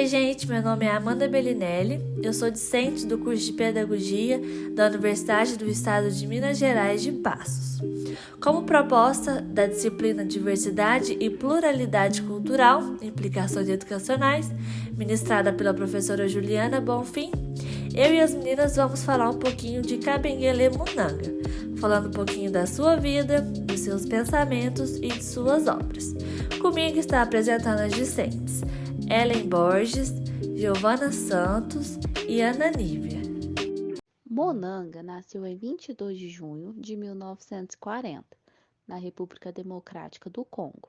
Oi, gente, meu nome é Amanda Bellinelli, eu sou discente do curso de Pedagogia da Universidade do Estado de Minas Gerais de Passos. Como proposta da disciplina Diversidade e Pluralidade Cultural, Implicações Educacionais, ministrada pela professora Juliana Bonfim, eu e as meninas vamos falar um pouquinho de Kabengele Munanga, falando um pouquinho da sua vida, dos seus pensamentos e de suas obras. Comigo está apresentando as discentes Ellen Borges, Giovana Santos e Ana Nívia. Munanga nasceu em 22 de junho de 1940, na República Democrática do Congo,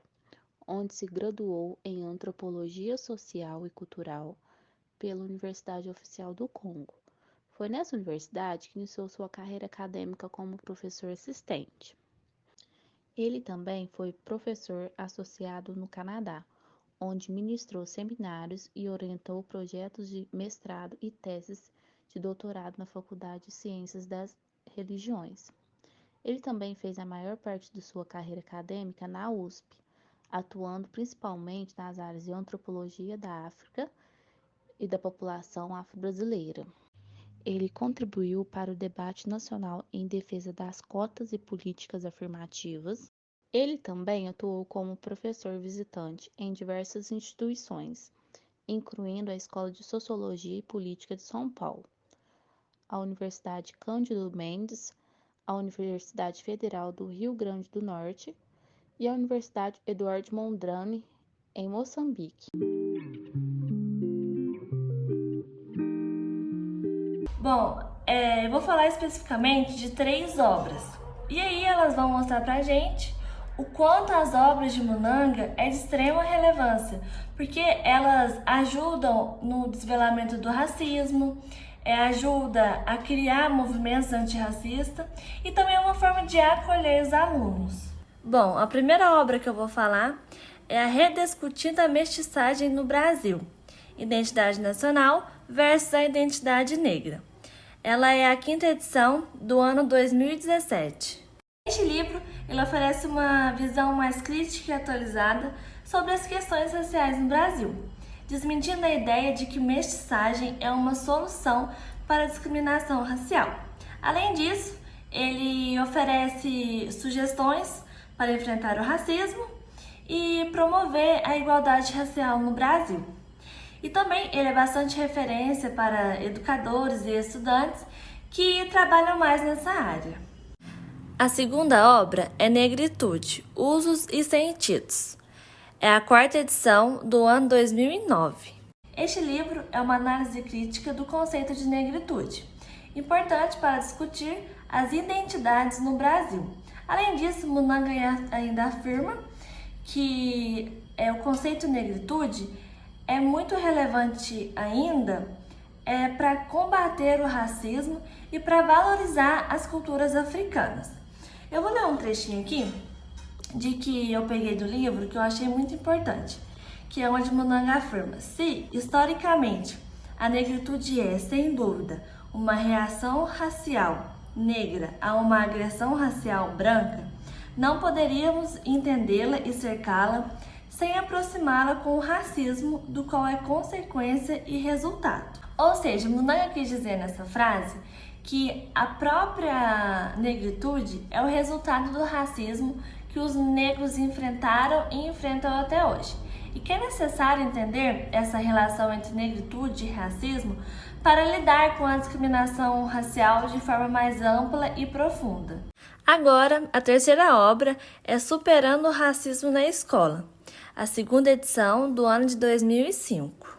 onde se graduou em Antropologia Social e Cultural pela Universidade Oficial do Congo. Foi nessa universidade que iniciou sua carreira acadêmica como professor assistente. Ele também foi professor associado no Canadá, onde ministrou seminários e orientou projetos de mestrado e teses de doutorado na Faculdade de Ciências das Religiões. Ele também fez a maior parte de sua carreira acadêmica na USP, atuando principalmente nas áreas de antropologia da África e da população afro-brasileira. Ele contribuiu para o debate nacional em defesa das cotas e políticas afirmativas. Ele também atuou como professor visitante em diversas instituições, incluindo a Escola de Sociologia e Política de São Paulo, a Universidade Cândido Mendes, a Universidade Federal do Rio Grande do Norte e a Universidade Eduardo Mondlane, em Moçambique. Bom, eu vou falar especificamente de 3 obras. E aí elas vão mostrar pra gente o quanto as obras de Munanga é de extrema relevância, porque elas ajudam no desvelamento do racismo, ajuda a criar movimentos antirracistas e também é uma forma de acolher os alunos. Bom, a primeira obra que eu vou falar é a Rediscutindo a Mestiçagem no Brasil, Identidade Nacional versus a Identidade Negra. Ela é a 5ª edição do ano 2017. Este livro ele oferece uma visão mais crítica e atualizada sobre as questões raciais no Brasil, desmentindo a ideia de que mestiçagem é uma solução para a discriminação racial. Além disso, ele oferece sugestões para enfrentar o racismo e promover a igualdade racial no Brasil. E também ele é bastante referência para educadores e estudantes que trabalham mais nessa área. A segunda obra é Negritude, Usos e Sentidos. É a 4ª edição do ano 2009. Este livro é uma análise crítica do conceito de negritude, importante para discutir as identidades no Brasil. Além disso, Munanga ainda afirma que o conceito negritude é muito relevante ainda para combater o racismo e para valorizar as culturas africanas. Eu vou ler um trechinho aqui de que eu peguei do livro que eu achei muito importante, que é onde Munanga afirma: se, historicamente, a negritude é, sem dúvida, uma reação racial negra a uma agressão racial branca, não poderíamos entendê-la e cercá-la sem aproximá-la com o racismo, do qual é consequência e resultado. Ou seja, Munanga quis dizer nessa frase que a própria negritude é o resultado do racismo que os negros enfrentaram e enfrentam até hoje. E que é necessário entender essa relação entre negritude e racismo para lidar com a discriminação racial de forma mais ampla e profunda. Agora, a terceira obra é Superando o Racismo na Escola, a 2ª edição do ano de 2005.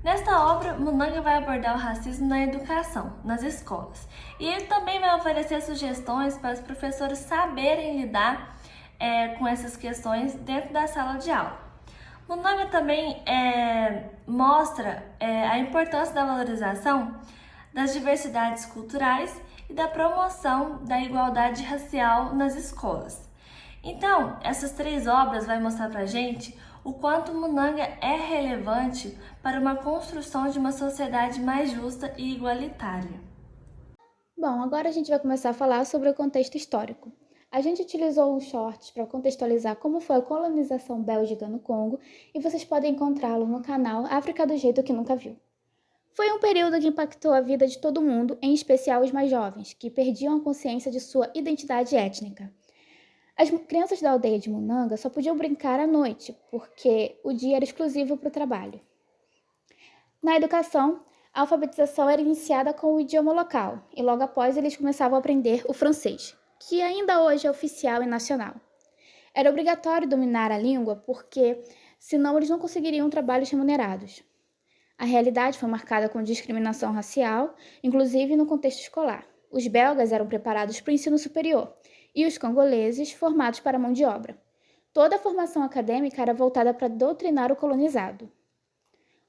Nesta obra, Munanga vai abordar o racismo na educação, nas escolas. E ele também vai oferecer sugestões para os professores saberem lidar com essas questões dentro da sala de aula. Munanga também mostra a importância da valorização das diversidades culturais e da promoção da igualdade racial nas escolas. Então, essas 3 obras vão mostrar para a gente o quanto Munanga é relevante para uma construção de uma sociedade mais justa e igualitária. Bom, agora a gente vai começar a falar sobre o contexto histórico. A gente utilizou uns shorts para contextualizar como foi a colonização bélgica no Congo e vocês podem encontrá-lo no canal África do Jeito que Nunca Viu. Foi um período que impactou a vida de todo mundo, em especial os mais jovens, que perdiam a consciência de sua identidade étnica. As crianças da aldeia de Munanga só podiam brincar à noite, porque o dia era exclusivo para o trabalho. Na educação, a alfabetização era iniciada com o idioma local, e logo após eles começavam a aprender o francês, que ainda hoje é oficial e nacional. Era obrigatório dominar a língua porque, senão, eles não conseguiriam trabalhos remunerados. A realidade foi marcada com discriminação racial, inclusive no contexto escolar. Os belgas eram preparados para o ensino superior e os congoleses formados para a mão de obra. Toda a formação acadêmica era voltada para doutrinar o colonizado.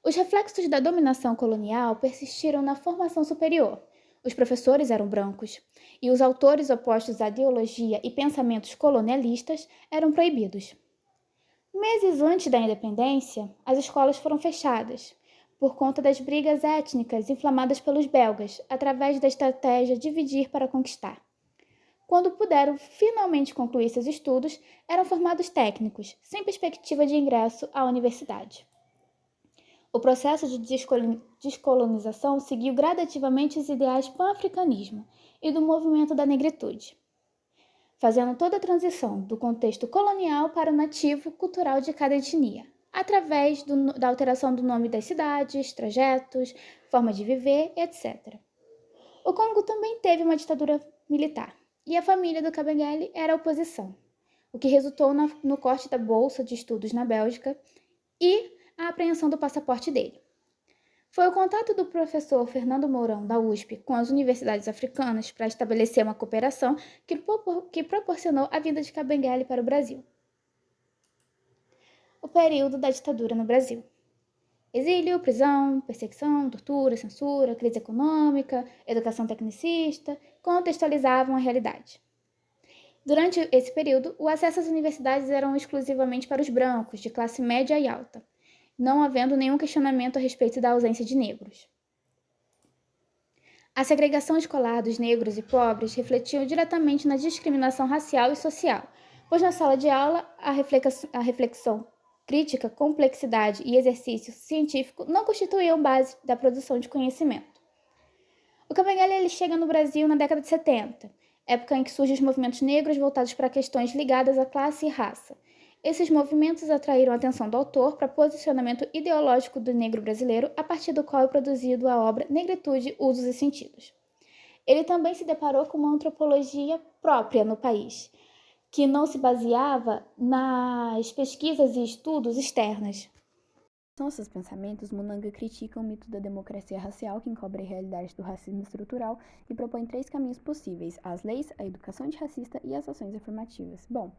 Os reflexos da dominação colonial persistiram na formação superior. Os professores eram brancos e os autores opostos à ideologia e pensamentos colonialistas eram proibidos. Meses antes da independência, as escolas foram fechadas por conta das brigas étnicas inflamadas pelos belgas, através da estratégia dividir para conquistar. Quando puderam finalmente concluir seus estudos, eram formados técnicos, sem perspectiva de ingresso à universidade. O processo de descolonização seguiu gradativamente os ideais pan-africanismo e do movimento da negritude, fazendo toda a transição do contexto colonial para o nativo cultural de cada etnia, através da alteração do nome das cidades, trajetos, forma de viver, etc. O Congo também teve uma ditadura militar, e a família do Kabengele era a oposição, o que resultou no corte da bolsa de estudos na Bélgica e a apreensão do passaporte dele. Foi o contato do professor Fernando Mourão, da USP, com as universidades africanas para estabelecer uma cooperação que proporcionou a vinda de Kabengele para o Brasil. O período da ditadura no Brasil. Exílio, prisão, perseguição, tortura, censura, crise econômica, educação tecnicista, contextualizavam a realidade. Durante esse período, o acesso às universidades era exclusivamente para os brancos, de classe média e alta, não havendo nenhum questionamento a respeito da ausência de negros. A segregação escolar dos negros e pobres refletiu diretamente na discriminação racial e social, pois na sala de aula a reflexão crítica, complexidade e exercício científico não constituíam base da produção de conhecimento. O Kabengele chega no Brasil na década de 70, época em que surgem os movimentos negros voltados para questões ligadas à classe e raça. Esses movimentos atraíram a atenção do autor para o posicionamento ideológico do negro brasileiro, a partir do qual é produzido a obra Negritude, Usos e Sentidos. Ele também se deparou com uma antropologia própria no país, que não se baseava nas pesquisas e estudos externas. São seus pensamentos, Munanga critica o mito da democracia racial, que encobre a realidade do racismo estrutural e propõe 3 caminhos possíveis: as leis, a educação antirracista e as ações afirmativas. Bom,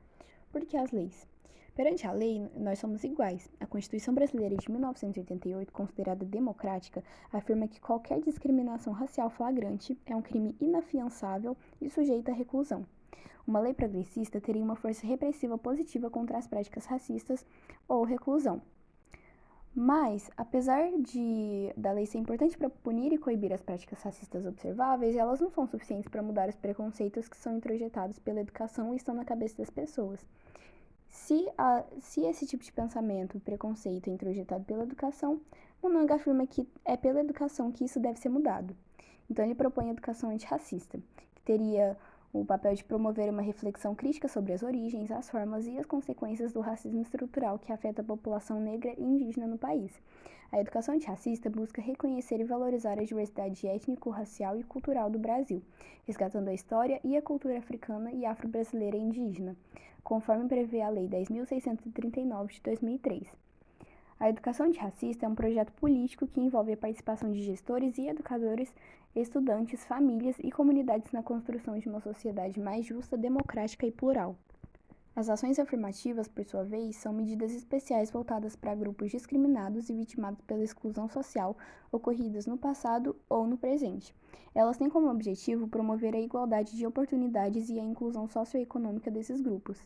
por que as leis? Perante a lei, nós somos iguais. A Constituição Brasileira de 1988, considerada democrática, afirma que qualquer discriminação racial flagrante é um crime inafiançável e sujeito à reclusão. Uma lei progressista teria uma força repressiva positiva contra as práticas racistas ou reclusão. Mas, apesar da lei ser importante para punir e coibir as práticas racistas observáveis, elas não são suficientes para mudar os preconceitos que são introjetados pela educação e estão na cabeça das pessoas. Se esse tipo de pensamento e preconceito é introjetado pela educação, Munanga afirma que é pela educação que isso deve ser mudado. Então ele propõe a educação antirracista, que teria o papel de promover uma reflexão crítica sobre as origens, as formas e as consequências do racismo estrutural que afeta a população negra e indígena no país. A educação antirracista busca reconhecer e valorizar a diversidade étnico-racial e cultural do Brasil, resgatando a história e a cultura africana e afro-brasileira e indígena, conforme prevê a Lei 10.639 de 2003. A educação antirracista é um projeto político que envolve a participação de gestores e educadores, estudantes, famílias e comunidades na construção de uma sociedade mais justa, democrática e plural. As ações afirmativas, por sua vez, são medidas especiais voltadas para grupos discriminados e vitimados pela exclusão social ocorridas no passado ou no presente. Elas têm como objetivo promover a igualdade de oportunidades e a inclusão socioeconômica desses grupos.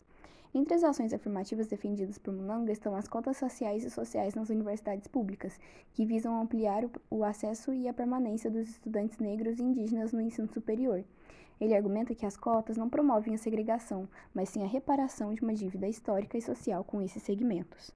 Entre as ações afirmativas defendidas por Munanga estão as cotas raciais e sociais nas universidades públicas, que visam ampliar o acesso e a permanência dos estudantes negros e indígenas no ensino superior. Ele argumenta que as cotas não promovem a segregação, mas sim a reparação de uma dívida histórica e social com esses segmentos.